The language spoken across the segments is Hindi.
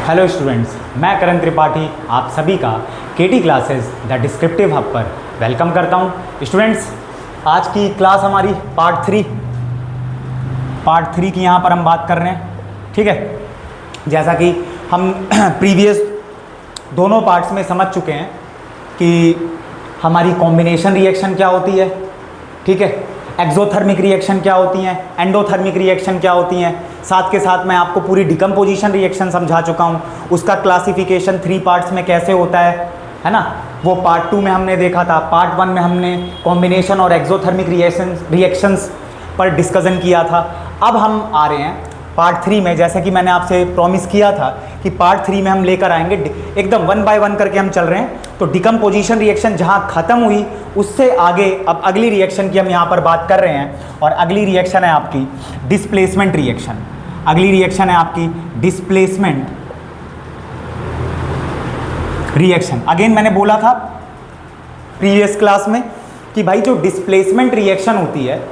हेलो स्टूडेंट्स, मैं करण त्रिपाठी आप सभी का केटी क्लासेस द डिस्क्रिप्टिव हब पर वेलकम करता हूं। स्टूडेंट्स, आज की क्लास हमारी पार्ट थ्री की यहाँ पर हम बात कर रहे हैं। ठीक है, जैसा कि हम प्रीवियस दोनों पार्ट्स में समझ चुके हैं कि हमारी कॉम्बिनेशन रिएक्शन क्या होती है, ठीक है, एक्सोथर्मिक रिएक्शन क्या होती हैं, एंडोथर्मिक रिएक्शन क्या होती हैं, साथ के साथ मैं आपको पूरी डिकम्पोजिशन रिएक्शन समझा चुका हूँ। उसका क्लासिफिकेशन 3 पार्ट्स में कैसे होता है ना, वो पार्ट 2 में हमने देखा था। पार्ट 1 में हमने कॉम्बिनेशन और एक्सोथर्मिक रिएक्शंस पर डिस्कशन किया था। अब हम आ रहे हैं पार्ट 3 में, जैसे कि मैंने आपसे प्रॉमिस किया था कि पार्ट 3 में हम लेकर आएंगे, एकदम 1 बाय 1 करके हम चल रहे हैं। तो डिकम्पोजिशन रिएक्शन जहाँ ख़त्म हुई उससे आगे अब अगली रिएक्शन की हम यहाँ पर बात कर रहे हैं, और अगली रिएक्शन है आपकी डिस्प्लेसमेंट रिएक्शन। अगली रिएक्शन है आपकी डिस्प्लेसमेंट रिएक्शन। अगेन मैंने बोला था प्रीवियस क्लास में कि भाई जो डिस्प्लेसमेंट रिएक्शन होती है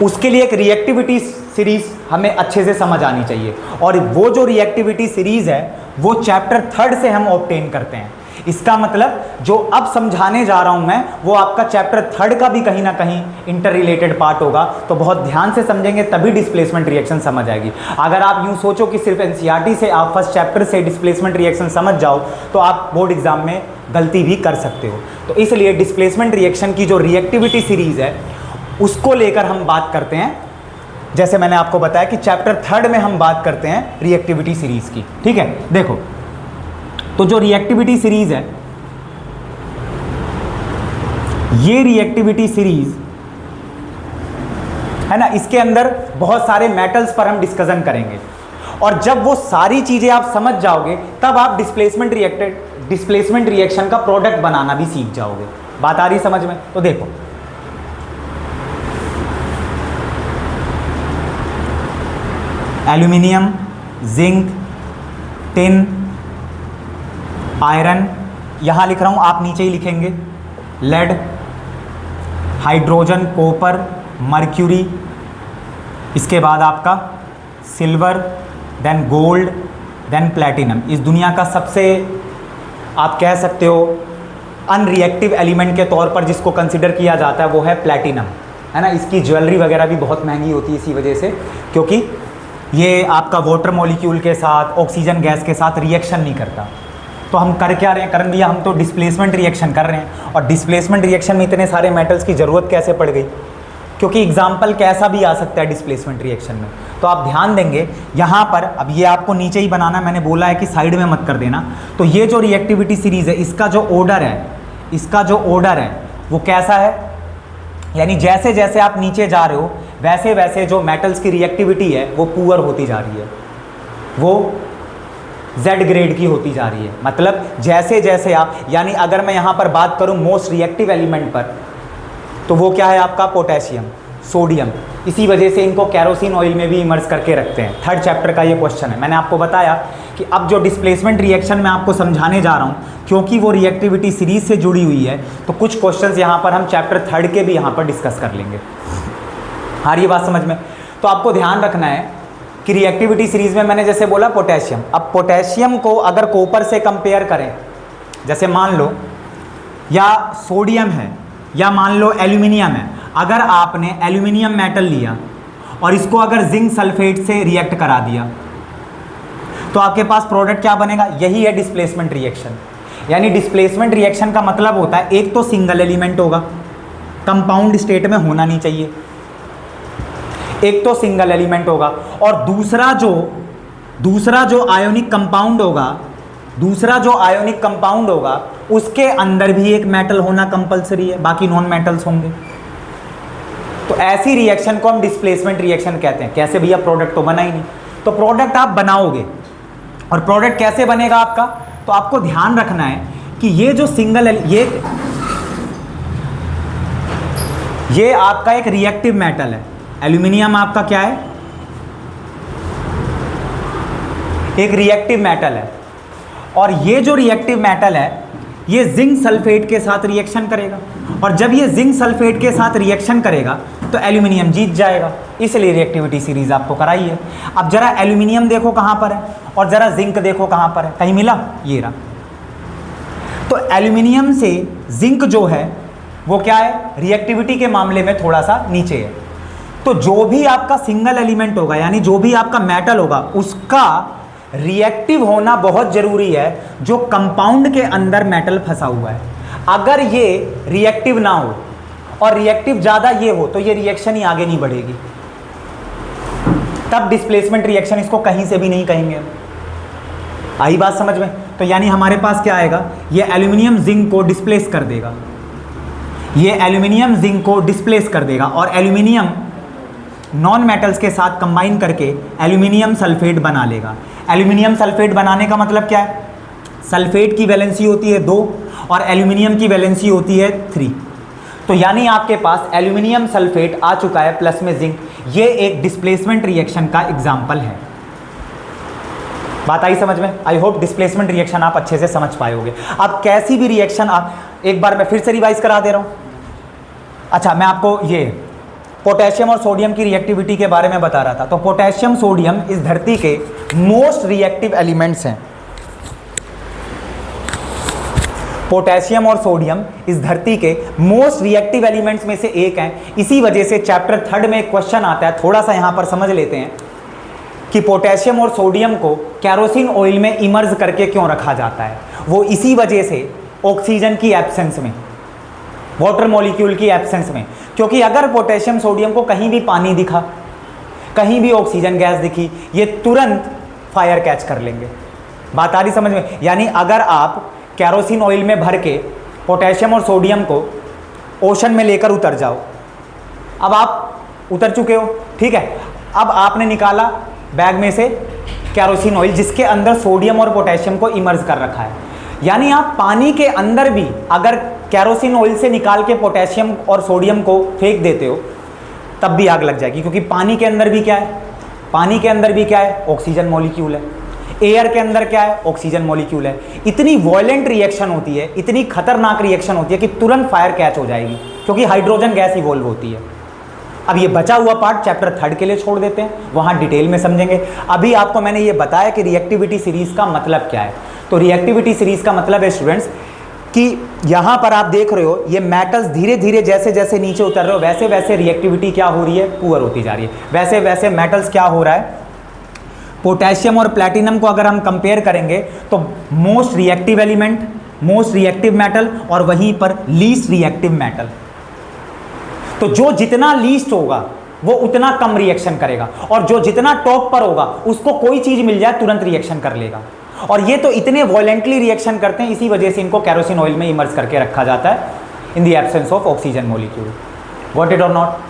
उसके लिए एक रिएक्टिविटी सीरीज हमें अच्छे से समझ आनी चाहिए, और वो जो रिएक्टिविटी सीरीज है वो चैप्टर 3 से हम ऑब्टेन करते हैं। इसका मतलब जो अब समझाने जा रहा हूं मैं वो आपका चैप्टर 3 का भी कहीं ना कहीं इंटर रिलेटेड पार्ट होगा, तो बहुत ध्यान से समझेंगे तभी डिस्प्लेसमेंट रिएक्शन समझ आएगी। अगर आप यूं सोचो कि सिर्फ एनसीईआरटी से आप फर्स्ट चैप्टर से डिस्प्लेसमेंट रिएक्शन समझ जाओ तो आप बोर्ड एग्जाम में गलती भी कर सकते हो। तो इसलिए डिस्प्लेसमेंट रिएक्शन की जो रिएक्टिविटी सीरीज है उसको लेकर हम बात करते हैं। जैसे मैंने आपको बताया कि चैप्टर 3 में हम बात करते हैं रिएक्टिविटी सीरीज की। ठीक है, देखो तो जो रिएक्टिविटी सीरीज है, ये रिएक्टिविटी सीरीज है ना, इसके अंदर बहुत सारे मेटल्स पर हम डिस्कशन करेंगे, और जब वो सारी चीजें आप समझ जाओगे तब आप डिस्प्लेसमेंट रिएक्शन का प्रोडक्ट बनाना भी सीख जाओगे। बात आ रही समझ में? तो देखो एल्यूमिनियम, जिंक, टिन, आयरन, यहाँ लिख रहा हूँ, आप नीचे ही लिखेंगे, लेड, हाइड्रोजन, कॉपर, मर्क्यूरी, इसके बाद आपका silver, then gold, then platinum. इस दुनिया का सबसे आप कह सकते हो अनरिएक्टिव एलिमेंट के तौर पर जिसको कंसिडर किया जाता है वो है प्लैटिनम, है ना। इसकी ज्वेलरी वगैरह भी बहुत महंगी होती है इसी वजह से, क्योंकि ये आपका वाटर मॉलिक्यूल के साथ, ऑक्सीजन गैस के साथ रिएक्शन नहीं करता। तो हम कर क्या रहे हैं करण भैया, हम तो डिस्प्लेसमेंट रिएक्शन कर रहे हैं। और डिस्प्लेसमेंट रिएक्शन में इतने सारे मेटल्स की ज़रूरत कैसे पड़ गई? क्योंकि एग्जाम्पल कैसा भी आ सकता है डिस्प्लेसमेंट रिएक्शन में। तो आप ध्यान देंगे यहाँ पर, अब ये आपको नीचे ही बनाना, मैंने बोला है कि साइड में मत कर देना। तो ये जो रिएक्टिविटी सीरीज़ है इसका जो ऑर्डर है वो कैसा है, यानी जैसे जैसे आप नीचे जा रहे हो वैसे वैसे जो मेटल्स की रिएक्टिविटी है वो पुअर होती जा रही है, वो Z ग्रेड की होती जा रही है। मतलब जैसे जैसे आप, यानी अगर मैं यहाँ पर बात करूँ मोस्ट रिएक्टिव एलिमेंट पर, तो वो क्या है आपका पोटेशियम, सोडियम। इसी वजह से इनको कैरोसिन ऑयल में भी इमर्ज करके रखते हैं। 3rd चैप्टर का ये क्वेश्चन है। मैंने आपको बताया कि अब जो डिस्प्लेसमेंट रिएक्शन मैं आपको समझाने जा रहा हूँ, क्योंकि वो रिएक्टिविटी सीरीज से जुड़ी हुई है, तो कुछ क्वेश्चंस यहाँ पर हम चैप्टर 3 के भी यहाँ पर डिस्कस कर लेंगे। आ रही है बात समझ में? तो आपको ध्यान रखना है कि रिएक्टिविटी सीरीज में मैंने जैसे बोला पोटेशियम, अब पोटेशियम को अगर कॉपर से कंपेयर करें, जैसे मान लो या सोडियम है या मान लो एल्यूमिनियम है, अगर आपने एल्यूमिनियम मेटल लिया और इसको अगर जिंक सल्फेट से रिएक्ट करा दिया तो आपके पास प्रोडक्ट क्या बनेगा? यही है डिस्प्लेसमेंट रिएक्शन। यानी डिस्प्लेसमेंट रिएक्शन का मतलब होता है एक तो सिंगल एलिमेंट होगा, कंपाउंड स्टेट में होना नहीं चाहिए, एक तो सिंगल एलिमेंट होगा, और दूसरा जो आयोनिक कंपाउंड होगा उसके अंदर भी एक मेटल होना कंपलसरी है, बाकी नॉन मेटल्स होंगे। तो ऐसी रिएक्शन को हम डिस्प्लेसमेंट रिएक्शन कहते हैं। कैसे भैया? प्रोडक्ट तो बना ही नहीं। तो प्रोडक्ट आप बनाओगे, और प्रोडक्ट कैसे बनेगा आपका? तो आपको ध्यान रखना है कि ये जो ये आपका एक रिएक्टिव मेटल है। एल्यूमिनियम आपका क्या है? एक रिएक्टिव मेटल है, और ये जो रिएक्टिव मेटल है ये जिंक सल्फेट के साथ रिएक्शन करेगा, और जब ये जिंक सल्फेट के साथ रिएक्शन करेगा तो एल्यूमिनियम जीत जाएगा, इसलिए रिएक्टिविटी सीरीज आपको कराई है। अब जरा एल्यूमिनियम देखो कहाँ पर है और जरा जिंक देखो कहाँ पर है, कहीं मिला? ये रहा। तो एल्यूमिनियम से जिंक जो है वो क्या है, रिएक्टिविटी के मामले में थोड़ा सा नीचे है। तो जो भी आपका सिंगल एलिमेंट होगा, यानी जो भी आपका मेटल होगा, उसका रिएक्टिव होना बहुत जरूरी है जो कंपाउंड के अंदर मेटल फंसा हुआ है। अगर ये रिएक्टिव ना हो और रिएक्टिव ज़्यादा ये हो तो ये रिएक्शन ही आगे नहीं बढ़ेगी, तब डिस्प्लेसमेंट रिएक्शन इसको कहीं से भी नहीं कहेंगे। आई बात समझ में? तो यानी हमारे पास क्या आएगा, ये एल्यूमिनियम जिंक को डिस्प्लेस कर देगा, ये एल्यूमिनियम जिंक को डिस्प्लेस कर देगा और एल्यूमिनियम नॉन मेटल्स के साथ कंबाइन करके एल्यूमिनियम सल्फेट बना लेगा। एल्यूमिनियम सल्फेट बनाने का मतलब क्या है, सल्फेट की वैलेंसी होती है 2 और एल्यूमिनियम की वैलेंसी होती है 3। तो यानी आपके पास एल्यूमिनियम सल्फेट आ चुका है प्लस में जिंक। ये एक डिस्प्लेसमेंट रिएक्शन का एग्जाम्पल है। बात आई समझ में? आई होप डिस्प्लेसमेंट रिएक्शन आप अच्छे से समझ पाए होंगे। अब कैसी भी रिएक्शन आप, एक बार मैं फिर से रिवाइज करा दे रहा हूँ। अच्छा, मैं आपको ये पोटेशियम और सोडियम की रिएक्टिविटी के बारे में बता रहा था। तो पोटेशियम सोडियम इस धरती के मोस्ट रिएक्टिव एलिमेंट्स हैं। पोटेशियम और सोडियम इस धरती के मोस्ट रिएक्टिव एलिमेंट्स में से एक हैं। इसी वजह से चैप्टर 3 में एक क्वेश्चन आता है, थोड़ा सा यहाँ पर समझ लेते हैं कि पोटेशियम और सोडियम को कैरोसिन ऑयल में इमर्ज करके क्यों रखा जाता है। वो इसी वजह से ऑक्सीजन की एब्सेंस में, वाटर मॉलिक्यूल की एब्सेंस में, क्योंकि अगर पोटेशियम सोडियम को कहीं भी पानी दिखा, कहीं भी ऑक्सीजन गैस दिखी, ये तुरंत फायर कैच कर लेंगे। बात आ रही समझ में? यानी अगर आप कैरोसिन ऑयल में भर के पोटेशियम और सोडियम को ओशन में लेकर उतर जाओ, अब आप उतर चुके हो, ठीक है, अब आपने निकाला बैग में से कैरोसिन ऑयल जिसके अंदर सोडियम और पोटेशियम को इमर्ज कर रखा है। यानी आप पानी के अंदर भी अगर कैरोसिन ऑयल से निकाल के पोटेशियम और सोडियम को फेंक देते हो तब भी आग लग जाएगी, क्योंकि पानी के अंदर भी क्या है, पानी के अंदर भी क्या है, ऑक्सीजन मॉलिक्यूल है। एयर के अंदर क्या है, ऑक्सीजन मॉलिक्यूल है। इतनी वॉयलेंट रिएक्शन होती है, इतनी खतरनाक रिएक्शन होती है कि तुरंत फायर कैच हो जाएगी, क्योंकि हाइड्रोजन गैस इवॉल्व होती है। अब ये बचा हुआ पार्ट चैप्टर 3 के लिए छोड़ देते हैं, वहाँ डिटेल में समझेंगे। अभी आपको मैंने ये बताया कि रिएक्टिविटी सीरीज का मतलब क्या है। तो रिएक्टिविटी सीरीज का मतलब है स्टूडेंट्स कि यहाँ पर आप देख रहे हो ये मेटल्स धीरे धीरे जैसे जैसे नीचे उतर रहे हो वैसे वैसे रिएक्टिविटी क्या हो रही है, पुअर होती जा रही है। वैसे वैसे मेटल्स क्या हो रहा है, पोटेशियम और प्लैटिनम को अगर हम कंपेयर करेंगे तो most reactive element, most reactive metal और वहीं पर लीस्ट रिएक्टिव मेटल। तो जो जितना लीस्ट होगा वो उतना कम रिएक्शन करेगा और जो जितना टॉप पर होगा उसको कोई चीज मिल जाए तुरंत रिएक्शन कर लेगा। और ये तो इतने वॉयलेंटली रिएक्शन करते हैं, इसी वजह से इनको कैरोसिन ऑयल में इमर्ज करके रखा जाता है in the absence of oxygen molecule. Got it और नॉट?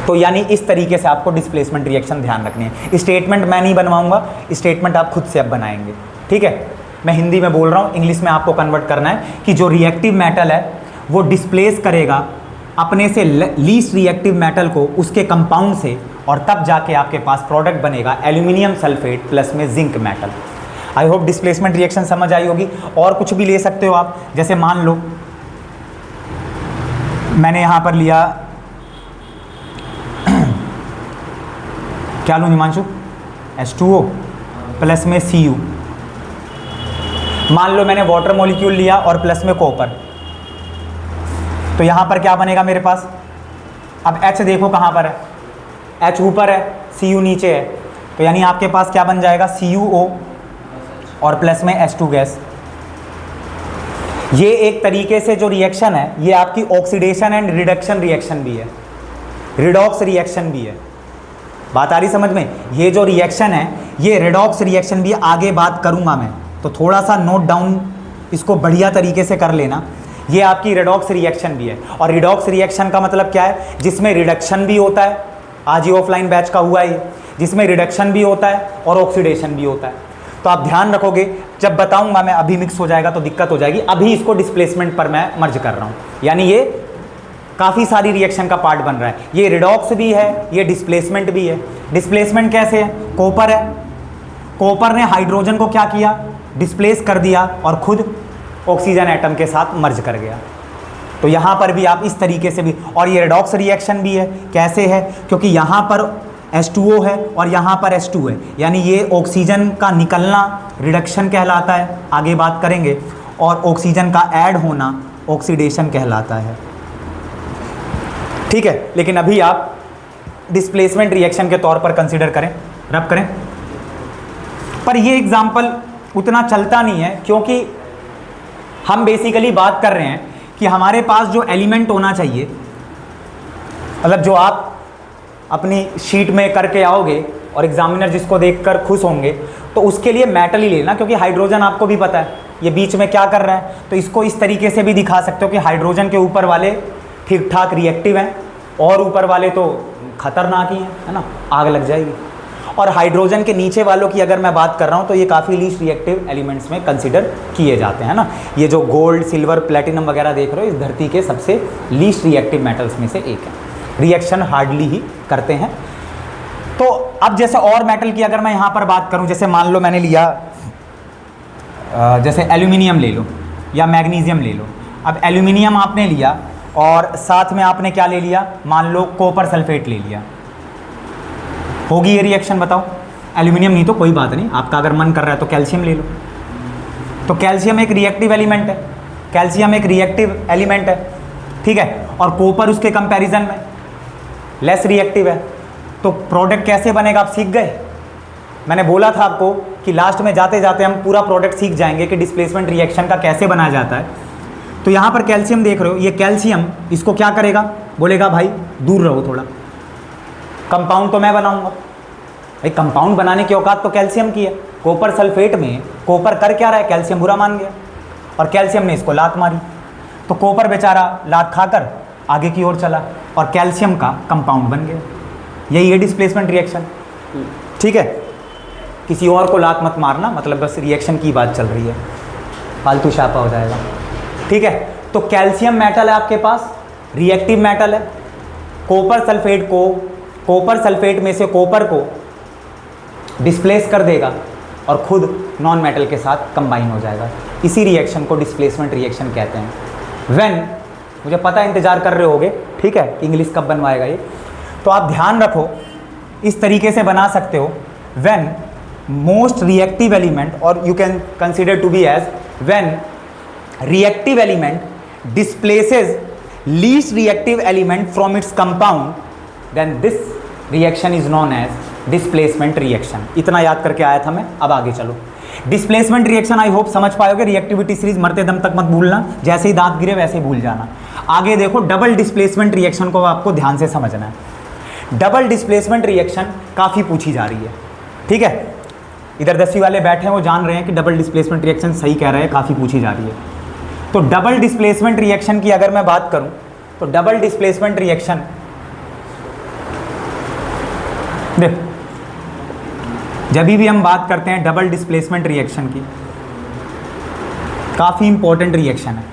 तो यानी इस तरीके से आपको डिस्प्लेसमेंट रिएक्शन ध्यान रखनी है। स्टेटमेंट मैं नहीं बनवाऊंगा, स्टेटमेंट आप खुद से अब बनाएंगे, ठीक है। मैं हिंदी में बोल रहा हूँ, इंग्लिश में आपको कन्वर्ट करना है कि जो रिएक्टिव मेटल है वो डिस्प्लेस करेगा अपने से लीस्ट रिएक्टिव मेटल को उसके कंपाउंड से, और तब जाके आपके पास प्रोडक्ट बनेगा एल्यूमिनियम सल्फेट प्लस में zinc metal. I hope displacement reaction समझ आई होगी। और कुछ भी ले सकते हो आप, जैसे मान लो मैंने यहाँ पर लिया क्या लूँ हिमांशु, H2O प्लस में Cu। मान लो मैंने वाटर मॉलिक्यूल लिया और प्लस में कॉपर, तो यहाँ पर क्या बनेगा मेरे पास। अब H देखो कहाँ पर है, H ऊपर है, Cu नीचे है, तो यानी आपके पास क्या बन जाएगा, CuO और प्लस में H2 गैस। ये एक तरीके से जो रिएक्शन है ये आपकी ऑक्सीडेशन एंड रिडक्शन रिएक्शन भी है, रिडॉक्स रिएक्शन भी है। बात आ रही समझ में? ये जो रिएक्शन है ये रिडॉक्स रिएक्शन भी, आगे बात करूंगा मैं, तो थोड़ा सा नोट डाउन इसको बढ़िया तरीके से कर लेना। ये आपकी रिडॉक्स रिएक्शन भी है। और रिडॉक्स रिएक्शन का मतलब क्या है, जिसमें रिडक्शन भी होता है, आज ही ऑफलाइन बैच का हुआ है, जिसमें रिडक्शन भी होता है और ऑक्सीडेशन भी होता है। तो आप ध्यान रखोगे, जब बताऊंगा मैं अभी मिक्स हो जाएगा तो दिक्कत हो जाएगी। अभी इसको डिस्प्लेसमेंट पर मैं मर्ज कर रहा हूँ, यानी ये काफ़ी सारी रिएक्शन का पार्ट बन रहा है। ये रिडॉक्स भी है, ये डिस्प्लेसमेंट भी है। डिस्प्लेसमेंट कैसे है, कॉपर है, कॉपर ने हाइड्रोजन को क्या किया, डिस्प्लेस कर दिया और खुद ऑक्सीजन एटम के साथ मर्ज कर गया। तो यहाँ पर भी आप इस तरीके से भी, और ये रेडॉक्स रिएक्शन भी है। कैसे है? क्योंकि यहाँ पर H2O है और यहाँ पर H2 है, यानी ये ऑक्सीजन का निकलना रिडक्शन कहलाता है, आगे बात करेंगे, और ऑक्सीजन का ऐड होना ऑक्सीडेशन कहलाता है। ठीक है, लेकिन अभी आप डिस्प्लेसमेंट रिएक्शन के तौर पर कंसीडर करें, रब करें। पर ये एग्जाम्पल उतना चलता नहीं है, क्योंकि हम बेसिकली बात कर रहे हैं कि हमारे पास जो एलिमेंट होना चाहिए, मतलब जो आप अपनी शीट में करके आओगे और एग्जामिनर जिसको देखकर खुश होंगे, तो उसके लिए मेटल ही लेना, क्योंकि हाइड्रोजन आपको भी पता है ये बीच में क्या कर रहा है। तो इसको इस तरीके से भी दिखा सकते हो कि हाइड्रोजन के ऊपर वाले ठीक ठाक रिएक्टिव हैं और ऊपर वाले तो खतरनाक ही हैं, है ना, आग लग जाएगी। और हाइड्रोजन के नीचे वालों की अगर मैं बात कर रहा हूँ तो ये काफ़ी लीस्ट रिएक्टिव एलिमेंट्स में कंसिडर किए जाते हैं ना। ये जो गोल्ड, सिल्वर, प्लेटिनम वगैरह देख रहे हो, इस धरती के सबसे लीस्ट रिएक्टिव मेटल्स में से एक है, रिएक्शन हार्डली ही करते हैं। तो अब जैसे और मेटल की अगर मैं यहाँ पर बात करूँ, जैसे मान लो मैंने लिया जैसे एल्यूमिनियम ले लो या मैग्नीशियम ले लो। अब एल्यूमिनियम आपने लिया और साथ में आपने क्या ले लिया, मान लो कॉपर सल्फेट ले लिया, होगी ये रिएक्शन? बताओ। एल्यूमिनियम नहीं तो कोई बात नहीं, आपका अगर मन कर रहा है तो कैल्शियम ले लो। तो कैल्शियम एक रिएक्टिव एलिमेंट है, कैल्शियम एक रिएक्टिव एलिमेंट है, ठीक है, और कॉपर उसके कंपैरिजन में लेस रिएक्टिव है। तो प्रोडक्ट कैसे बनेगा आप सीख गए। मैंने बोला था आपको कि लास्ट में जाते जाते हम पूरा प्रोडक्ट सीख जाएंगे कि डिस्प्लेसमेंट रिएक्शन का कैसे बनाया जाता है। तो यहाँ पर कैल्शियम देख रहे हो, ये कैल्शियम इसको क्या करेगा, बोलेगा भाई दूर रहो थोड़ा, कंपाउंड तो मैं बनाऊंगा। भाई कंपाउंड बनाने की औकात तो कैल्शियम की है। कॉपर सल्फेट में कॉपर कर क्या रहा है, कैल्शियम बुरा मान गया और कैल्शियम ने इसको लात मारी, तो कॉपर बेचारा लात खाकर आगे की ओर चला और कैल्शियम का कंपाउंड बन गया। यही है डिस्प्लेसमेंट रिएक्शन, ठीक है। किसी और को लात मत मारना, मतलब बस रिएक्शन की बात चल रही है, फालतू छापा हो जाएगा, ठीक है। तो कैल्शियम मेटल है आपके पास, रिएक्टिव मेटल है। कॉपर सल्फेट में से कॉपर को डिस्प्लेस कर देगा और खुद नॉन मेटल के साथ कंबाइन हो जाएगा। इसी रिएक्शन को डिस्प्लेसमेंट रिएक्शन कहते हैं। व्हेन, मुझे पता है इंतजार कर रहे होगे, ठीक है, इंग्लिश कब बनवाएगा ये, तो आप ध्यान रखो, इस तरीके से बना सकते हो। व्हेन मोस्ट रिएक्टिव एलिमेंट, और you can consider to be as when reactive element displaces least reactive element from its compound, then this reaction is known as displacement reaction। इतना याद करके आया था मैं, अब आगे चलो। डिस्प्लेसमेंट रिएक्शन आई होप समझ पाओगे। रिएक्टिविटी सीरीज मरते दम तक मत भूलना, जैसे ही दांत गिरे वैसे ही भूल जाना। आगे देखो, डबल डिस्प्लेसमेंट रिएक्शन को आपको ध्यान से समझना है। डबल डिस्प्लेसमेंट रिएक्शन काफ़ी पूछी जा रही है, ठीक है। इधर 10वीं वाले बैठे हैं, वो जान रहे हैं कि डबल डिस्प्लेसमेंट रिएक्शन सही कह रहे हैं, काफ़ी पूछी जा रही है। तो डबल डिस्प्लेसमेंट रिएक्शन की अगर मैं बात करूं, तो डबल डिस्प्लेसमेंट रिएक्शन देखो, जब भी हम बात करते हैं डबल डिस्प्लेसमेंट रिएक्शन की, काफ़ी इंपॉर्टेंट रिएक्शन है।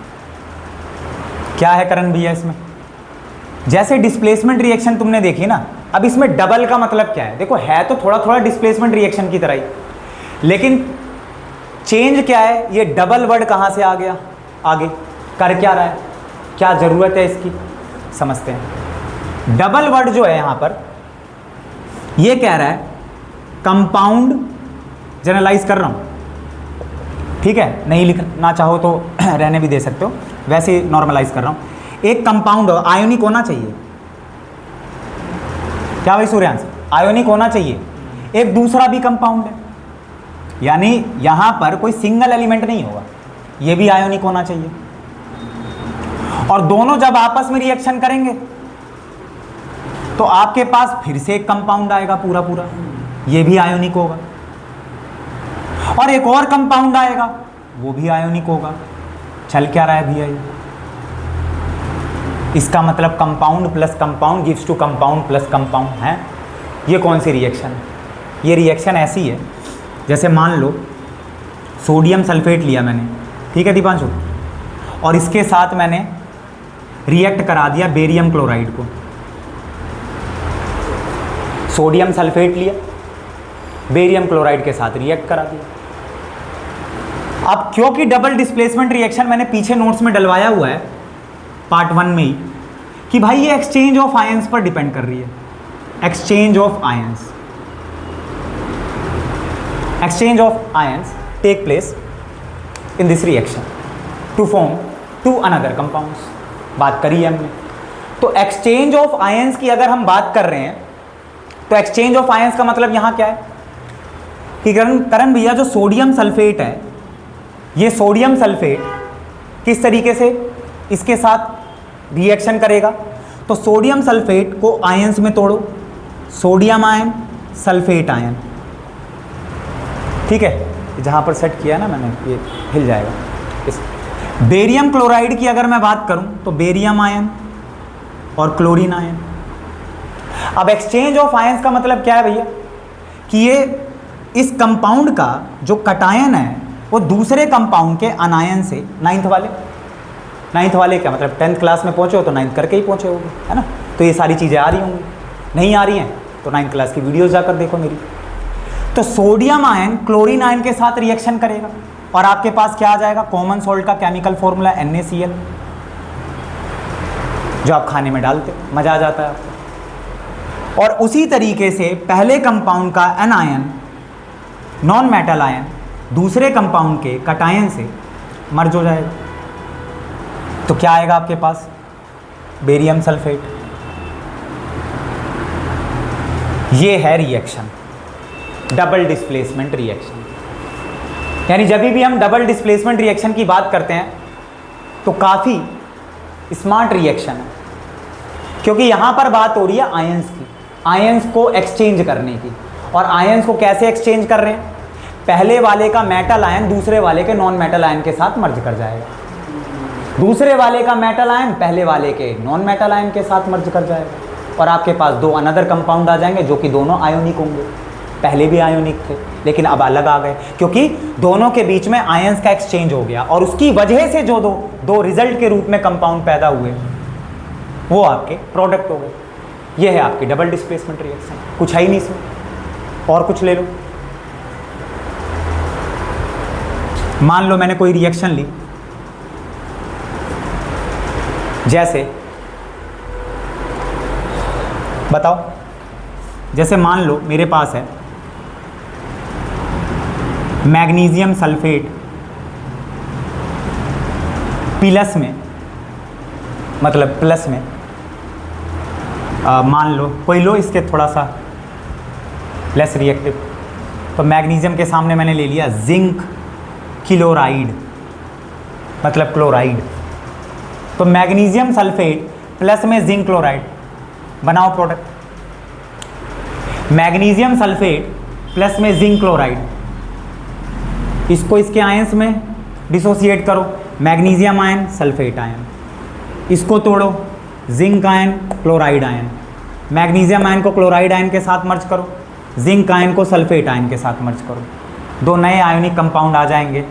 क्या है करण भैया इसमें? जैसे डिस्प्लेसमेंट रिएक्शन तुमने देखी ना, अब इसमें डबल का मतलब क्या है? देखो, है तो थोड़ा थोड़ा डिस्प्लेसमेंट रिएक्शन की तरह ही, लेकिन चेंज क्या है? ये डबल वर्ड कहाँ से आ गया, आगे कर क्या रहा है, क्या ज़रूरत है इसकी, समझते हैं। डबल वर्ड जो है यहाँ पर, ये कह रहा है कंपाउंड, जनरलाइज कर रहा हूँ, ठीक है, नहीं लिखना चाहो तो रहने भी दे सकते हो, वैसे नॉर्मलाइज कर रहा हूँ। एक कंपाउंड आयोनिक होना चाहिए, क्या भाई सूर्यांश, आयोनिक होना चाहिए। एक दूसरा भी कंपाउंड है, यानी यहाँ पर कोई सिंगल एलिमेंट नहीं होगा, ये भी आयोनिक होना चाहिए। और दोनों जब आपस में रिएक्शन करेंगे तो आपके पास फिर से एक कंपाउंड आएगा पूरा पूरा, ये भी आयोनिक होगा। और एक और कंपाउंड आएगा, वो भी आयोनिक होगा। चल क्या रहा है भैया ये? इसका मतलब compound plus compound gives to compound plus compound है। ये कौन सी रिएक्शन है? ये रिएक्शन ऐसी है, जैसे मान लो सोडियम सल्फेट लिया मैंने, ठीक है दीपांशु, और इसके साथ मैंने रिएक्ट करा दिया बेरियम क्लोराइड को। सोडियम सल्फेट लिया, बेरियम क्लोराइड के साथ रिएक्ट करा दिया। अब क्योंकि डबल डिस्प्लेसमेंट रिएक्शन मैंने पीछे नोट्स में डलवाया हुआ है, पार्ट 1 में ही कि भाई ये एक्सचेंज ऑफ आयंस पर डिपेंड कर रही है। Exchange of ions, exchange of ions take place in this reaction to form two another compounds। बात करी है हमने। तो exchange of ions की अगर हम बात कर रहे हैं तो exchange of ions का मतलब यहां क्या है कि करण भैया जो सोडियम सल्फेट है, ये सोडियम सल्फेट किस तरीके से इसके साथ रिएक्शन करेगा। तो सोडियम सल्फेट को आयंस में तोड़ो, सोडियम आयन, सल्फेट आयन, ठीक है, जहाँ पर सेट किया ना मैंने ये हिल जाएगा। इस बेरियम क्लोराइड की अगर मैं बात करूँ तो बेरियम आयन और क्लोरीन आयन। अब एक्सचेंज ऑफ आयंस का मतलब क्या है भैया कि ये इस कंपाउंड का जो कटायन है वो दूसरे कंपाउंड के अनायन से, नाइन्थ वाले क्या मतलब 10th क्लास में पहुँचे हो तो 9th करके ही पहुँचे होगे, है ना। तो ये सारी चीज़ें आ रही होंगी, नहीं आ रही हैं तो 9th क्लास की वीडियोज़ जाकर देखो मेरी। तो सोडियम आयन क्लोरीन आयन के साथ रिएक्शन करेगा और आपके पास क्या आ जाएगा, कॉमन सॉल्ट का केमिकल फॉर्मूला NaCl, जो आप खाने में डालते हो, मजा आ जाता है आपको। और उसी तरीके से पहले कंपाउंड का एनायन, नॉन मेटल आयन, दूसरे कंपाउंड के कटायन से मर्ज हो जाएगा। तो क्या आएगा आपके पास, बेरियम सल्फेट। ये है रिएक्शन, डबल डिस्प्लेसमेंट रिएक्शन। यानी जब भी हम डबल डिस्प्लेसमेंट रिएक्शन की बात करते हैं तो काफ़ी स्मार्ट रिएक्शन है, क्योंकि यहाँ पर बात हो रही है आयंस की, आयंस को एक्सचेंज करने की। और आयंस को कैसे एक्सचेंज कर रहे हैं, पहले वाले का मेटल आयन दूसरे वाले के नॉन मेटल आयन के साथ मर्ज कर जाएगा, दूसरे वाले का मेटल आयन पहले वाले के नॉन मेटल आयन के साथ मर्ज कर जाएगा और आपके पास दो अनदर कंपाउंड आ जाएंगे जो कि दोनों आयोनिक होंगे। पहले भी आयोनिक थे लेकिन अब अलग आ गए, क्योंकि दोनों के बीच में आयंस का एक्सचेंज हो गया और उसकी वजह से जो दो रिजल्ट के रूप में कंपाउंड पैदा हुए वो आपके प्रोडक्ट हो गए। ये है आपकी डबल डिस्प्लेसमेंट रिएक्शन, कुछ है ही नहीं इसमें। और कुछ ले लो, मान लो मैंने कोई रिएक्शन ली, जैसे बताओ, जैसे मान लो मेरे पास है मैग्नीशियम सल्फेट प्लस में, मतलब प्लस में मान लो कोई लो इसके थोड़ा सा लेस रिएक्टिव, तो मैग्नीशियम के सामने मैंने ले लिया जिंक क्लोराइड, मतलब क्लोराइड। तो मैग्नीशियम सल्फेट प्लस में जिंक क्लोराइड, बनाओ प्रोडक्ट। मैग्नीशियम सल्फेट प्लस में जिंक क्लोराइड, इसको इसके आयंस में डिसोसिएट करो, मैग्नीशियम आयन सल्फेट आयन, इसको तोड़ो, zinc ion chloride ion, magnesium ion को क्लोराइड आयन के साथ मर्ज करो, जिंक आयन को सल्फेट आयन के साथ मर्ज करो, दो नए आयोनिक कंपाउंड आ जाएंगे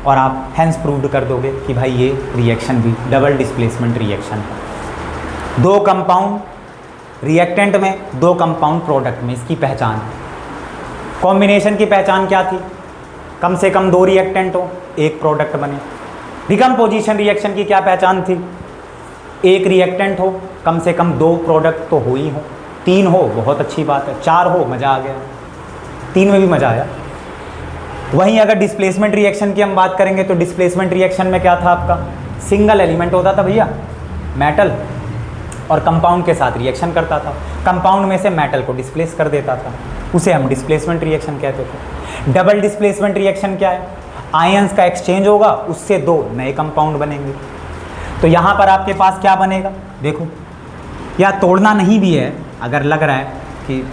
और आप हेंस प्रूव्ड कर दोगे कि भाई ये रिएक्शन भी डबल डिस्प्लेसमेंट रिएक्शन है। दो कंपाउंड रिएक्टेंट में, दो कंपाउंड प्रोडक्ट में, इसकी पहचान। कॉम्बिनेशन की पहचान क्या थी, कम से कम दो रिएक्टेंट हो, एक प्रोडक्ट बने। डिकम्पोजिशन रिएक्शन की क्या पहचान थी, एक रिएक्टेंट हो, कम से कम दो प्रोडक्ट तो हो ही हो, तीन हो बहुत अच्छी बात है, चार हो मज़ा आ गया, तीन में भी मज़ा आया। वहीं अगर डिस्प्लेसमेंट रिएक्शन की हम बात करेंगे तो डिस्प्लेसमेंट रिएक्शन में क्या था आपका, सिंगल एलिमेंट होता था भैया मेटल, और कंपाउंड के साथ रिएक्शन करता था, कंपाउंड में से मेटल को डिस्प्लेस कर देता था, उसे हम डिस्प्लेसमेंट रिएक्शन कहते थे। डबल डिस्प्लेसमेंट रिएक्शन क्या है, आयंस का एक्सचेंज होगा, उससे दो नए कंपाउंड बनेंगे। तो यहाँ पर आपके पास क्या बनेगा, देखो, या तोड़ना नहीं भी है अगर लग रहा है कि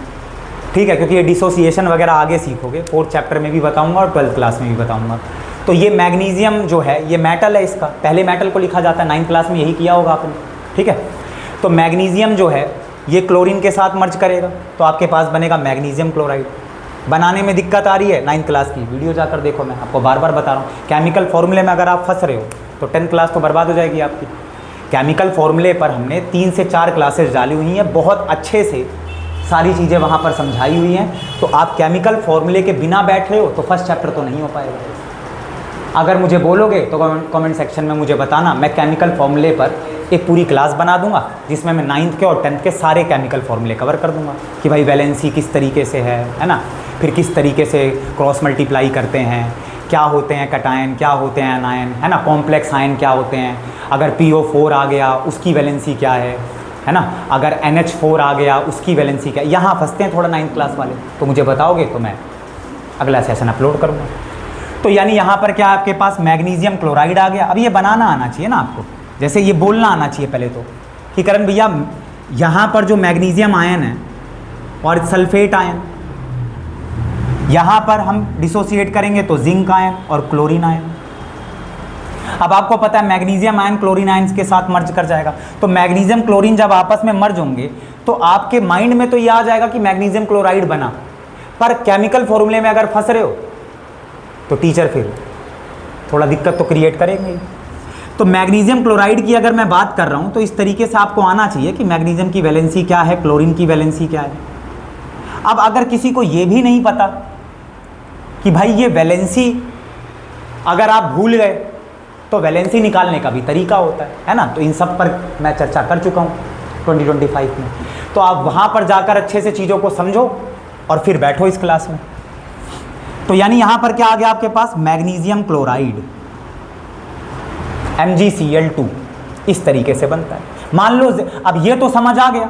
ठीक है, क्योंकि ये डिसोसिएशन वगैरह आगे सीखोगे, 4th चैप्टर में भी बताऊंगा और 12th क्लास में भी बताऊंगा। तो ये मैग्नीशियम जो है ये मेटल है, इसका पहले मेटल को लिखा जाता है, 9th क्लास में यही किया होगा आपने, ठीक है। तो मैग्नीशियम जो है ये क्लोरीन के साथ मर्ज करेगा तो आपके पास बनेगा मैग्नीशियम क्लोराइड। बनाने में दिक्कत आ रही है, 9th क्लास की वीडियो जाकर देखो, मैं आपको बार बार बता रहा हूँ। केमिकल फॉर्मूले में अगर आप फंस रहे हो तो 10th क्लास तो बर्बाद हो जाएगी आपकी। केमिकल फॉर्मूले पर हमने 3 से 4 क्लासेस डाली हुई हैं, बहुत अच्छे से सारी चीज़ें वहाँ पर समझाई हुई हैं। तो आप केमिकल फॉर्मूले के बिना बैठ रहे हो तो फर्स्ट चैप्टर तो नहीं हो पाएगा। अगर मुझे बोलोगे तो कमेंट सेक्शन में मुझे बताना, मैं केमिकल फॉर्मूले पर एक पूरी क्लास बना दूंगा जिसमें मैं 9th के और 10th के सारे केमिकल फॉर्मूले कवर कर दूंगा कि भाई वैलेंसी किस तरीके से है ना, फिर किस तरीके से क्रॉस मल्टीप्लाई करते हैं, क्या होते हैं कटायन, क्या होते हैं अनायन, है ना, कॉम्प्लेक्स आयन क्या होते हैं, अगर PO4 आ गया उसकी वैलेंसी क्या है ना, अगर NH4 आ गया उसकी वैलेंसी क्या। यहाँ फंसते हैं थोड़ा 9th क्लास वाले, तो मुझे बताओगे तो मैं अगला सेशन अपलोड करूँगा। तो यानी यहाँ पर क्या आपके पास मैग्नीशियम क्लोराइड आ गया। अब ये बनाना आना चाहिए ना आपको, जैसे ये बोलना आना चाहिए पहले तो कि करण भैया यहाँ पर जो मैग्नीशियम आयन है और सल्फेट आयन, यहाँ पर हम डिसोसिएट करेंगे तो जिंक आयन और क्लोरीन आयन। अब आपको पता है मैग्नीशियम आयन क्लोरीन आयन के साथ मर्ज कर जाएगा, तो मैग्नीशियम क्लोरीन जब आपस में मर्ज होंगे तो आपके माइंड में तो ये आ जाएगा कि मैग्नीशियम क्लोराइड बना, पर केमिकल फॉर्मूले में अगर फंस रहे हो तो टीचर फिर थोड़ा दिक्कत तो क्रिएट करेंगे। तो मैग्नीशियम क्लोराइड की अगर मैं बात कर रहा हूँ तो इस तरीके से आपको आना चाहिए कि मैग्नीशियम की वैलेंसी क्या है, क्लोरीन की वैलेंसी क्या है। अब अगर किसी को ये भी नहीं पता कि भाई ये वैलेंसी अगर आप भूल गए तो वैलेंसी निकालने का भी तरीका होता है ना, तो इन सब पर मैं चर्चा कर चुका हूँ 2025 में। तो आप वहाँ पर जाकर अच्छे से चीज़ों को समझो और फिर बैठो इस क्लास में। तो यानी यहाँ पर क्या आ गया आपके पास, मैग्नीशियम क्लोराइड MgCl2 इस तरीके से बनता है। मान लो अब ये तो समझ आ गया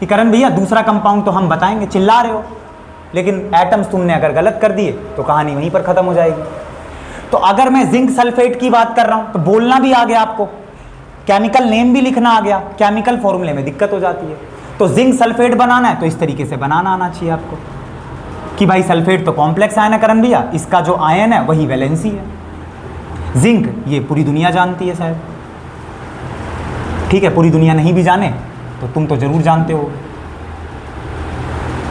कि करण भैया दूसरा कंपाउंड तो हम बताएंगे, चिल्ला रहे हो, लेकिन एटम्स तुमने अगर गलत कर दिए तो कहानी वहीं पर ख़त्म हो जाएगी। तो अगर मैं जिंक सल्फेट की बात कर रहा हूँ तो बोलना भी आ गया आपको, केमिकल नेम भी लिखना आ गया, केमिकल फॉर्मूले में दिक्कत हो जाती है। तो जिंक सल्फेट बनाना है तो इस तरीके से बनाना आना चाहिए आपको कि भाई सल्फेट तो कॉम्प्लेक्स आयन है करण भैया, इसका जो आयन है वही वैलेंसी है। जिंक ये पूरी दुनिया जानती है शायद, ठीक है, पूरी दुनिया नहीं भी जाने तो तुम तो जरूर जानते हो,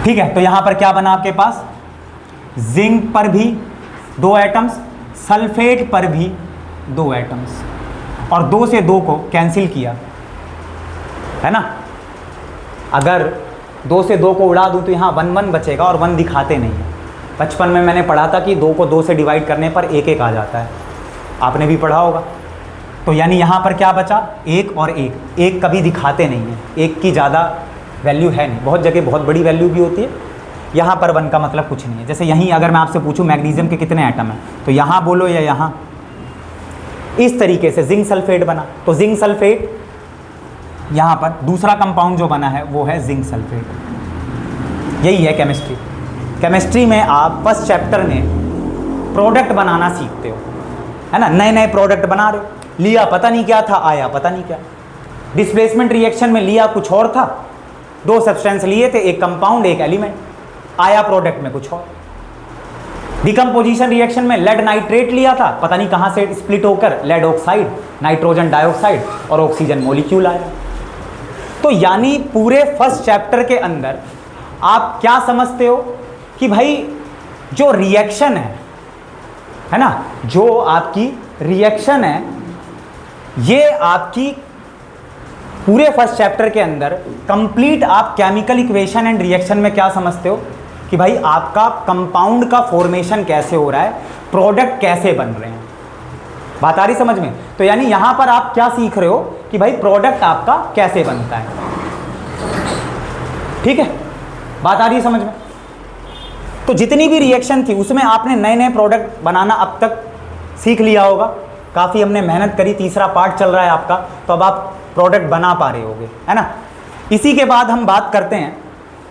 ठीक है। तो यहां पर क्या बना आपके पास, जिंक पर भी 2 एटम्स, सल्फेट पर भी 2 एटम्स, और 2 से 2 को कैंसिल किया, है ना। अगर 2 से 2 को उड़ा दूं तो यहाँ 1 1 बचेगा और 1 दिखाते नहीं है। बचपन में मैंने पढ़ा था कि 2 को 2 से डिवाइड करने पर 1 1 आ जाता है, आपने भी पढ़ा होगा। तो यानी यहाँ पर क्या बचा, 1 और 1, 1 कभी दिखाते नहीं है, 1 की ज़्यादा वैल्यू है नहीं, बहुत जगह बहुत बड़ी वैल्यू भी होती है, यहाँ पर 1 का मतलब कुछ नहीं है। जैसे यहीं अगर मैं आपसे पूछूं मैग्नीशियम के कितने एटम हैं तो यहाँ बोलो या यहाँ, इस तरीके से जिंक सल्फेट बना। तो जिंक सल्फेट यहाँ पर दूसरा कंपाउंड जो बना है वो है जिंक सल्फेट। यही है केमिस्ट्री। केमिस्ट्री में आप फर्स्ट चैप्टर में प्रोडक्ट बनाना सीखते हो, है ना, नए नए प्रोडक्ट बना रहे हो, लिया पता नहीं क्या था, आया पता नहीं क्या। डिस्प्लेसमेंट रिएक्शन में लिया कुछ और था, 2 सब्सटेंस लिए थे, एक कंपाउंड एक एलिमेंट, आया प्रोडक्ट में कुछ और। डिकम्पोजिशन रिएक्शन में लेड नाइट्रेट लिया था, पता नहीं कहाँ से स्प्लिट होकर लेड ऑक्साइड, नाइट्रोजन डाइऑक्साइड और ऑक्सीजन मॉलिक्यूल आया। तो यानी पूरे फर्स्ट चैप्टर के अंदर आप क्या समझते हो कि भाई जो रिएक्शन है ना, जो आपकी रिएक्शन है, ये आपकी पूरे फर्स्ट चैप्टर के अंदर कंप्लीट आप केमिकल इक्वेशन एंड रिएक्शन में क्या समझते हो कि भाई आपका कंपाउंड का फॉर्मेशन कैसे हो रहा है, प्रोडक्ट कैसे बन रहे हैं। बात आ रही समझ में। तो यानी यहां पर आप क्या सीख रहे हो कि भाई प्रोडक्ट आपका कैसे बनता है, ठीक है, बात आ रही समझ में। तो जितनी भी रिएक्शन थी उसमें आपने नए नए प्रोडक्ट बनाना अब तक सीख लिया होगा, काफ़ी हमने मेहनत करी, तीसरा पार्ट चल रहा है आपका, तो अब आप प्रोडक्ट बना पा रहे होगे, है ना। इसी के बाद हम बात करते हैं,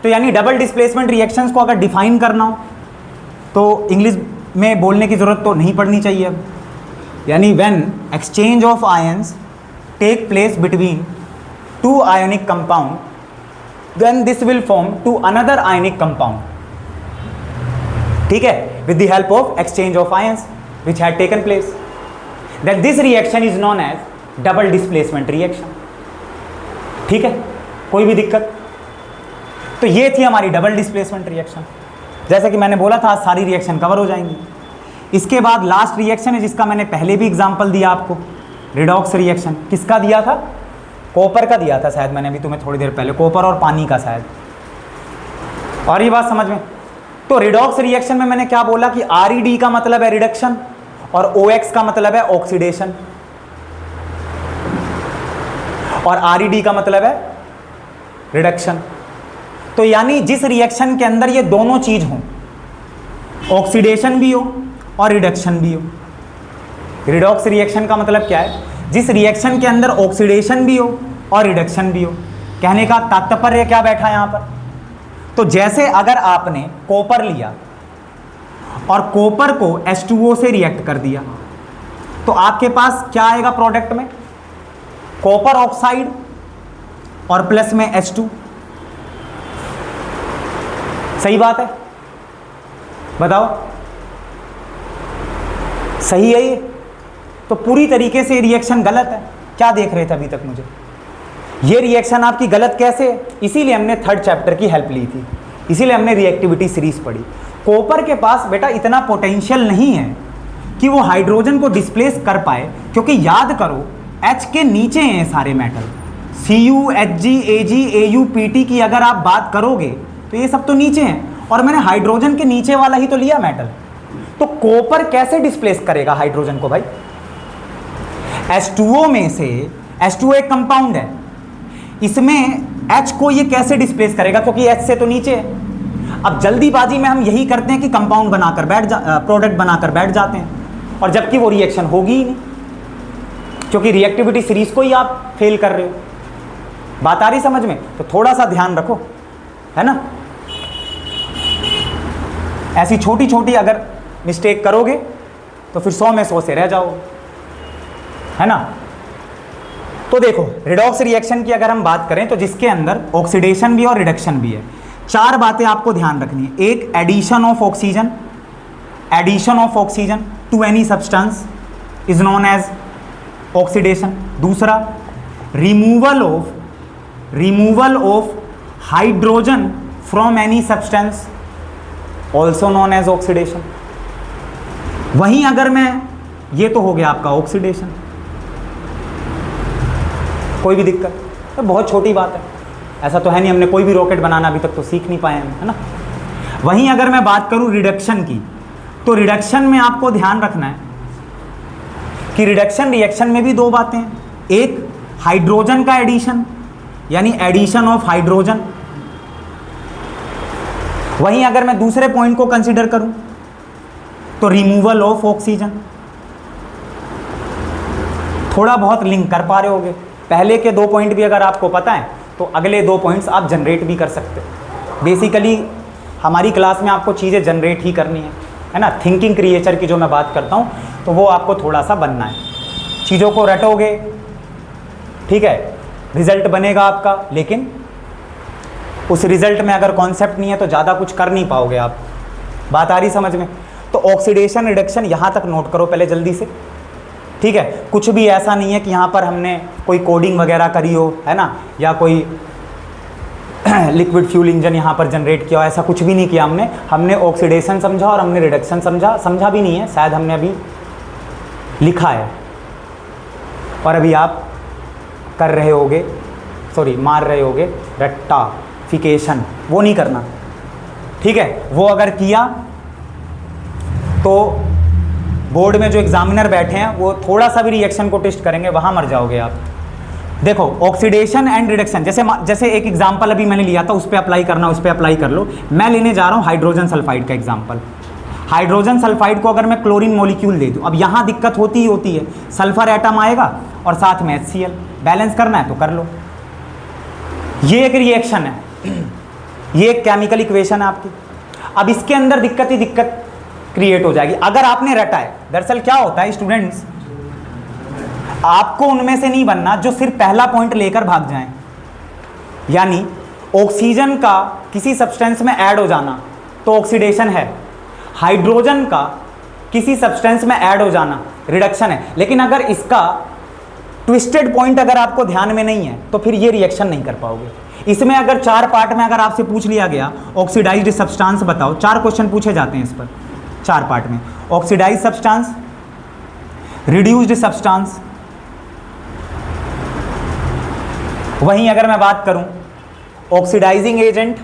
तो यानी डबल डिस्प्लेसमेंट रिएक्शंस को अगर डिफाइन करना हो तो इंग्लिश में बोलने की ज़रूरत तो नहीं पड़नी चाहिए अब। यानी when exchange of ions take place between 2 ionic compound then this will form to another ionic compound, ठीक है, with the help of exchange of ions which had taken place, then this reaction is known as double displacement reaction, ठीक है, कोई भी दिक्कत। तो ये थी हमारी डबल डिस्प्लेसमेंट रिएक्शन। जैसे कि मैंने बोला था आज सारी रिएक्शन कवर हो जाएंगी। इसके बाद लास्ट रिएक्शन है जिसका मैंने पहले भी एग्जांपल दिया आपको, रिडॉक्स रिएक्शन। किसका दिया था, कॉपर का दिया था शायद मैंने अभी तुम्हें थोड़ी देर पहले, कॉपर और पानी का शायद। और ये बात समझ में। तो रिडॉक्स रिएक्शन में मैंने क्या बोला कि RED का मतलब है रिडक्शन और OX का मतलब है ऑक्सीडेशन, और RED का मतलब है रिडक्शन। तो यानी जिस रिएक्शन के अंदर ये दोनों चीज हो, ऑक्सीडेशन भी हो और रिडक्शन भी हो। रिडॉक्स रिएक्शन का मतलब क्या है? जिस रिएक्शन के अंदर ऑक्सीडेशन भी हो और रिडक्शन भी हो। कहने का तात्पर्य क्या बैठा यहां पर? तो जैसे अगर आपने कॉपर लिया और कॉपर को H2O से रिएक्ट कर दिया, तो आपके पास क्या आएगा प्रोडक्ट में? कॉपर ऑक्साइड और प्लस में H2। सही बात है? बताओ, सही है ये? तो पूरी तरीके से रिएक्शन गलत है। क्या देख रहे थे अभी तक मुझे? ये रिएक्शन आपकी गलत कैसे है? इसीलिए हमने थर्ड चैप्टर की हेल्प ली थी, इसीलिए हमने रिएक्टिविटी सीरीज पढ़ी। कॉपर के पास बेटा इतना पोटेंशियल नहीं है कि वो हाइड्रोजन को डिस्प्लेस कर पाए, क्योंकि याद करो H के नीचे हैं सारे metal. Cu, Hg, Ag, Au, Pt की अगर आप बात करोगे तो ये सब तो नीचे हैं, और मैंने हाइड्रोजन के नीचे वाला ही तो लिया मेटल। तो कॉपर कैसे डिस्प्लेस करेगा हाइड्रोजन को भाई? H2O में से, H2O एक कंपाउंड है, इसमें H को ये कैसे डिस्प्लेस करेगा? क्योंकि H से तो नीचे है। अब जल्दीबाजी में हम यही करते हैं कि कंपाउंड बनाकर प्रोडक्ट बनाकर बैठ जाते हैं, और जबकि वो रिएक्शन होगी ही नहीं, क्योंकि रिएक्टिविटी सीरीज को ही आप फेल कर रहे हो। बात आ रही समझ में? तो थोड़ा सा ध्यान रखो, है ना? ऐसी छोटी छोटी अगर मिस्टेक करोगे तो फिर 100 में 100 से रह जाओगे, है ना? तो देखो, रिडॉक्स रिएक्शन की अगर हम बात करें तो जिसके अंदर ऑक्सीडेशन भी और रिडक्शन भी है, 4 बातें आपको ध्यान रखनी है। एक, addition of oxygen, addition of oxygen to any substance is known as oxidation. दूसरा, removal of hydrogen from any substance also known as oxidation. वहीं अगर मैं, ये तो हो गया आपका ऑक्सीडेशन, कोई भी दिक्कत? तो बहुत छोटी बात है, ऐसा तो है नहीं हमने कोई भी रॉकेट बनाना अभी तक तो सीख नहीं पाए हैं, है ना? वहीं अगर मैं बात करूं रिडक्शन की, तो रिडक्शन में आपको ध्यान रखना है कि रिडक्शन रिएक्शन में भी 2 बातें हैं। एक, हाइड्रोजन का एडिशन, यानी एडिशन ऑफ हाइड्रोजन। वहीं अगर मैं दूसरे पॉइंट को कंसीडर करूं तो रिमूवल ऑफ ऑक्सीजन। थोड़ा बहुत लिंक कर पा रहे होगे। पहले के 2 पॉइंट भी अगर आपको पता है तो अगले 2 पॉइंट्स आप जनरेट भी कर सकते हो। बेसिकली हमारी क्लास में आपको चीज़ें जनरेट ही करनी है ना? थिंकिंग क्रिएचर की जो मैं बात करता हूँ, तो वो आपको थोड़ा सा बनना है। चीज़ों को रटोगे, ठीक है, रिजल्ट बनेगा आपका, लेकिन उस रिजल्ट में अगर कॉन्सेप्ट नहीं है तो ज़्यादा कुछ कर नहीं पाओगे आप। बात आ रही समझ में? तो ऑक्सीडेशन रिडक्शन यहाँ तक नोट करो पहले जल्दी से, ठीक है? कुछ भी ऐसा नहीं है कि यहाँ पर हमने कोई कोडिंग वगैरह करी हो, है ना, या कोई लिक्विड फ्यूल इंजन यहाँ पर जनरेट किया हो, ऐसा कुछ भी नहीं किया हमने। हमने ऑक्सीडेशन समझा और हमने रिडक्शन समझा भी नहीं है, शायद हमने अभी लिखा है, और अभी आप कर रहे होगे, सॉरी मार रहे होगे रट्टाफिकेशन, वो नहीं करना, ठीक है? वो अगर किया तो बोर्ड में जो एग्जामिनर बैठे हैं वो थोड़ा सा भी रिएक्शन को टेस्ट करेंगे, वहाँ मर जाओगे आप। देखो, ऑक्सीडेशन एंड रिडक्शन, जैसे एक एग्जांपल अभी मैंने लिया था, उस पर अप्लाई करना, उस पर अप्लाई कर लो। मैं लेने जा रहा हूँ हाइड्रोजन सल्फाइड का एग्जांपल। हाइड्रोजन सल्फाइड को अगर मैं क्लोरीन मॉलिक्यूल दे दूँ, अब यहाँ दिक्कत होती ही होती है, सल्फर एटम आएगा और साथ में HCl, बैलेंस करना है तो कर लो। ये एक रिएक्शन है, ये एक केमिकल इक्वेशन है आपकी। अब इसके अंदर दिक्कत ही दिक्कत क्रिएट हो जाएगी अगर आपने रटा है। दरअसल क्या होता है स्टूडेंट्स, आपको उनमें से नहीं बनना जो सिर्फ पहला पॉइंट लेकर भाग जाएं, यानी ऑक्सीजन का किसी सब्सटेंस में ऐड हो जाना तो ऑक्सीडेशन है, हाइड्रोजन का किसी सब्सटेंस में ऐड हो जाना रिडक्शन है। लेकिन अगर इसका ट्विस्टेड पॉइंट अगर आपको ध्यान में नहीं है तो फिर ये रिएक्शन नहीं कर पाओगे। इसमें अगर 4 पार्ट में अगर आपसे पूछ लिया गया ऑक्सीडाइज्ड सब्सटेंस बताओ, 4 क्वेश्चन पूछे जाते हैं इस पर 4 पार्ट में। ऑक्सीडाइज्ड सब्सटेंस, रिड्यूस्ड सब्सटेंस, वहीं अगर मैं बात करूं oxidising agent,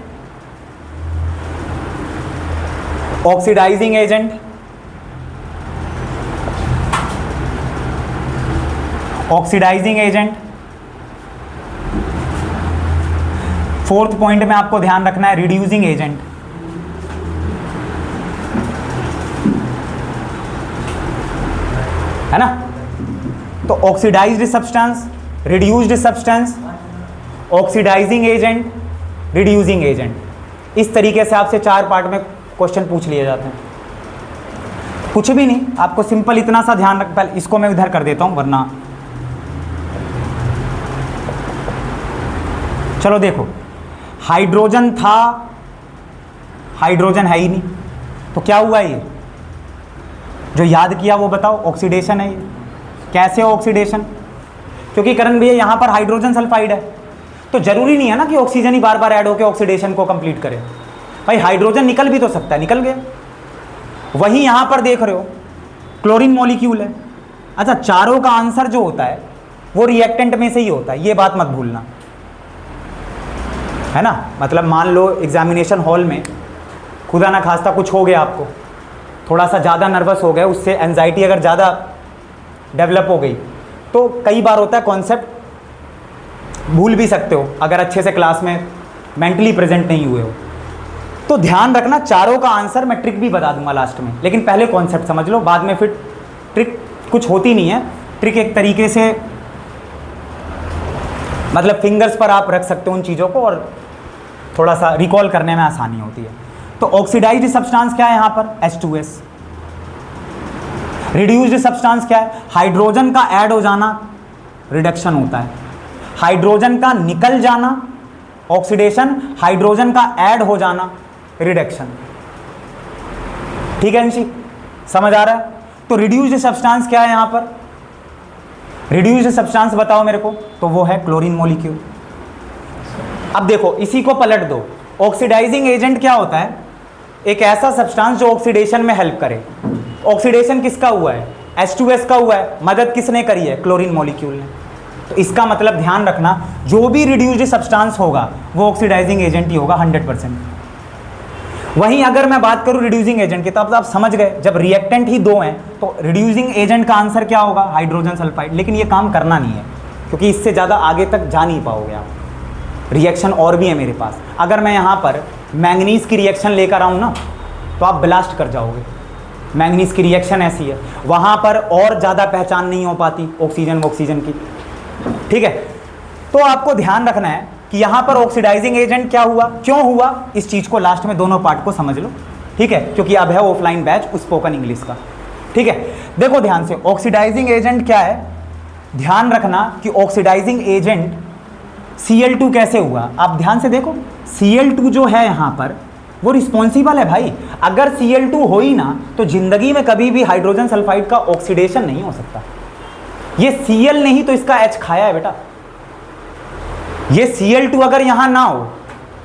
oxidising agent. Fourth point में आपको ध्यान रखना है रिड्यूसिंग एजेंट। है ना, तो oxidised substance, reduced substance, oxidising agent, reducing agent. इस तरीके से आपसे 4 पार्ट में क्वेश्चन पूछ लिए जाते हैं। कुछ भी नहीं, आपको सिंपल इतना सा ध्यान रख, पहले इसको मैं इधर कर देता हूं वरना। चलो देखो, हाइड्रोजन था, हाइड्रोजन है ही नहीं, तो क्या हुआ ये? जो याद किया वो बताओ, ऑक्सीडेशन है ये। कैसे ऑक्सीडेशन? क्योंकि करण भैया यहाँ पर हाइड्रोजन सल्फाइड है, तो जरूरी नहीं है ना कि ऑक्सीजन ही बार बार ऐड होकर ऑक्सीडेशन को कंप्लीट करे। भाई हाइड्रोजन निकल भी तो सकता है, निकल गया। वही यहाँ पर देख रहे हो क्लोरीन मॉलिक्यूल है। अच्छा, चारों का आंसर जो होता है वो रिएक्टेंट में से ही होता है, ये बात मत भूलना, है ना। मतलब मान लो एग्जामिनेशन हॉल में खुदा ना खास्ता कुछ हो गया, आपको थोड़ा सा ज़्यादा नर्वस हो गए, उससे एंजाइटी अगर ज़्यादा डेवलप हो गई, तो कई बार होता है कॉन्सेप्ट भूल भी सकते हो अगर अच्छे से क्लास में मेंटली प्रेजेंट नहीं हुए हो। तो ध्यान रखना, चारों का आंसर मैं ट्रिक भी बता दूंगा लास्ट में, लेकिन पहले कॉन्सेप्ट समझ लो, बाद में फिर ट्रिक कुछ होती नहीं है। ट्रिक एक तरीके से मतलब फिंगर्स पर आप रख सकते हो उन चीज़ों को, और थोड़ा सा रिकॉल करने में आसानी होती है। तो ऑक्सीडाइज्ड सब्सटेंस क्या है यहाँ पर? H2S। रिड्यूस्ड सब्सटेंस क्या है? हाइड्रोजन का ऐड हो जाना, रिडक्शन होता है। हाइड्रोजन का निकल जाना ऑक्सीडेशन, हाइड्रोजन का ऐड हो जाना रिडक्शन। ठीक है अंशी, समझ आ रहा है? तो रिड्यूस्ड सब्सटेंस क्या है यहाँ पर? रिड्यूस्ड सब्सटेंस बताओ मेरे को, तो वो है क्लोरीन मॉलिक्यूल। अब देखो, इसी को पलट दो। ऑक्सीडाइजिंग एजेंट क्या होता है? एक ऐसा सब्सटेंस जो ऑक्सीडेशन में हेल्प करे। ऑक्सीडेशन किसका हुआ है? H2S का हुआ है। मदद किसने करी है? क्लोरीन मॉलिक्यूल ने। तो इसका मतलब ध्यान रखना, जो भी रिड्यूस्ड सब्सटेंस होगा वो ऑक्सीडाइजिंग एजेंट ही होगा 100%। वहीं अगर मैं बात करूं रिड्यूसिंग एजेंट की, तब आप समझ गए, जब रिएक्टेंट ही 2 हैं तो रिड्यूसिंग एजेंट का आंसर क्या होगा? Hydrogen sulphide. लेकिन ये काम करना नहीं है, क्योंकि इससे ज़्यादा आगे तक जा नहीं पाओगे आप। रिएक्शन और भी है मेरे पास। अगर मैं यहाँ पर मैंगनीज की रिएक्शन लेकर आऊँ ना, तो आप ब्लास्ट कर जाओगे। मैंगनीज की रिएक्शन ऐसी है, वहाँ पर और ज़्यादा पहचान नहीं हो पाती ऑक्सीजन की। ठीक है, तो आपको ध्यान रखना है कि यहाँ पर ऑक्सीडाइजिंग एजेंट क्या हुआ, क्यों हुआ, इस चीज़ को लास्ट में दोनों पार्ट को समझ लो। ठीक है, क्योंकि अब है ऑफलाइन बैच स्पोकन इंग्लिश का। ठीक है, देखो ध्यान से, ऑक्सीडाइजिंग एजेंट क्या है? ध्यान रखना कि ऑक्सीडाइजिंग एजेंट Cl2 कैसे हुआ। आप ध्यान से देखो, Cl2 जो है यहाँ पर वो रिस्पॉन्सिबल है भाई। अगर Cl2 हो ही ना, तो जिंदगी में कभी भी हाइड्रोजन सल्फाइड का ऑक्सीडेशन नहीं हो सकता। ये Cl नहीं तो इसका H खाया है बेटा। ये Cl2 अगर यहां ना हो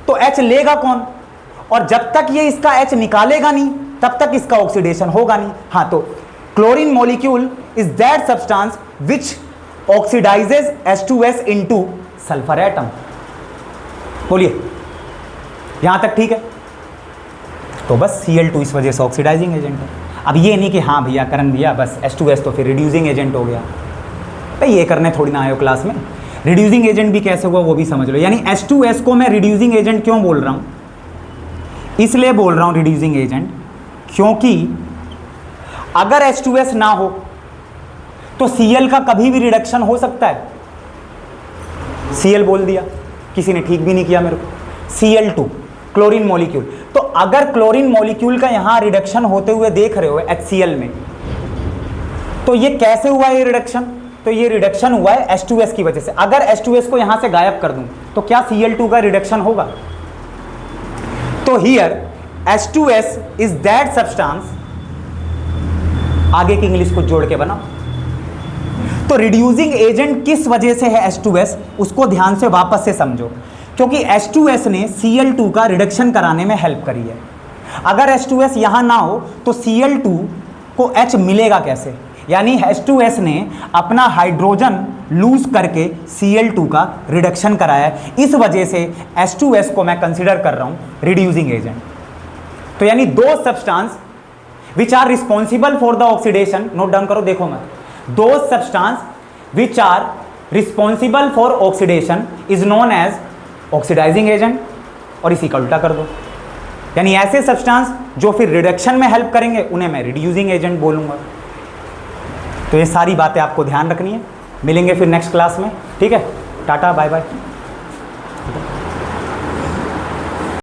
तो H लेगा कौन? और जब तक ये इसका H निकालेगा नहीं, तब तक इसका ऑक्सीडेशन होगा नहीं। हाँ, तो chlorine molecule is that substance which oxidises H2S into sulphur atom. बोलिए, यहां तक ठीक है? तो बस Cl2 इस वजह से ऑक्सीडाइजिंग एजेंट है। अब ये नहीं कि हाँ भैया करण भैया बस H2S तो फिर रिड्यूसिंग एजेंट हो गया। भाई ये करने थोड़ी ना आए हो क्लास में। रिड्यूसिंग एजेंट भी कैसे हुआ वो भी समझ लो। यानी H2S को मैं रिड्यूसिंग एजेंट क्यों बोल रहा हूँ? इसलिए बोल रहा हूँ रिड्यूसिंग एजेंट, क्योंकि अगर H2S ना हो तो Cl का कभी भी रिडक्शन हो सकता है। Cl बोल दिया, किसी ने ठीक भी नहीं किया मेरे को। Cl2 chlorine molecule. तो अगर क्लोरीन मॉलिक्यूल का यहां रिडक्शन होते हुए देख रहे हो HCl में, तो ये कैसे हुआ ये रिडक्शन? तो ये रिडक्शन हुआ है H2S की वजह से। अगर H2S को यहां से गायब कर दूं तो क्या Cl2 का रिडक्शन होगा? तो here H2S is that substance, आगे की इंग्लिश को जोड़ के बनाओ। तो रिड्यूसिंग एजेंट किस वजह से है H2S, उसको ध्यान से वापस से समझो। क्योंकि H2S ने Cl2 का रिडक्शन कराने में हेल्प करी है। अगर H2S यहां ना हो तो Cl2 को H मिलेगा कैसे? यानी H2S ने अपना हाइड्रोजन लूज करके Cl2 का रिडक्शन कराया है। इस वजह से H2S को मैं कंसीडर कर रहा हूं रिड्यूसिंग एजेंट। तो यानी 2 substance which are responsible for the oxidation, note down करो, देखो मत, 2 substance which are responsible for oxidation is known as oxidising agent, और इसी का उल्टा कर दो, यानी ऐसे सब्सटेंस जो फिर रिडक्शन में हेल्प करेंगे उन्हें मैं रिड्यूसिंग एजेंट बोलूँगा। तो ये सारी बातें आपको ध्यान रखनी है। मिलेंगे फिर नेक्स्ट क्लास में, ठीक है, टाटा बाय बाय।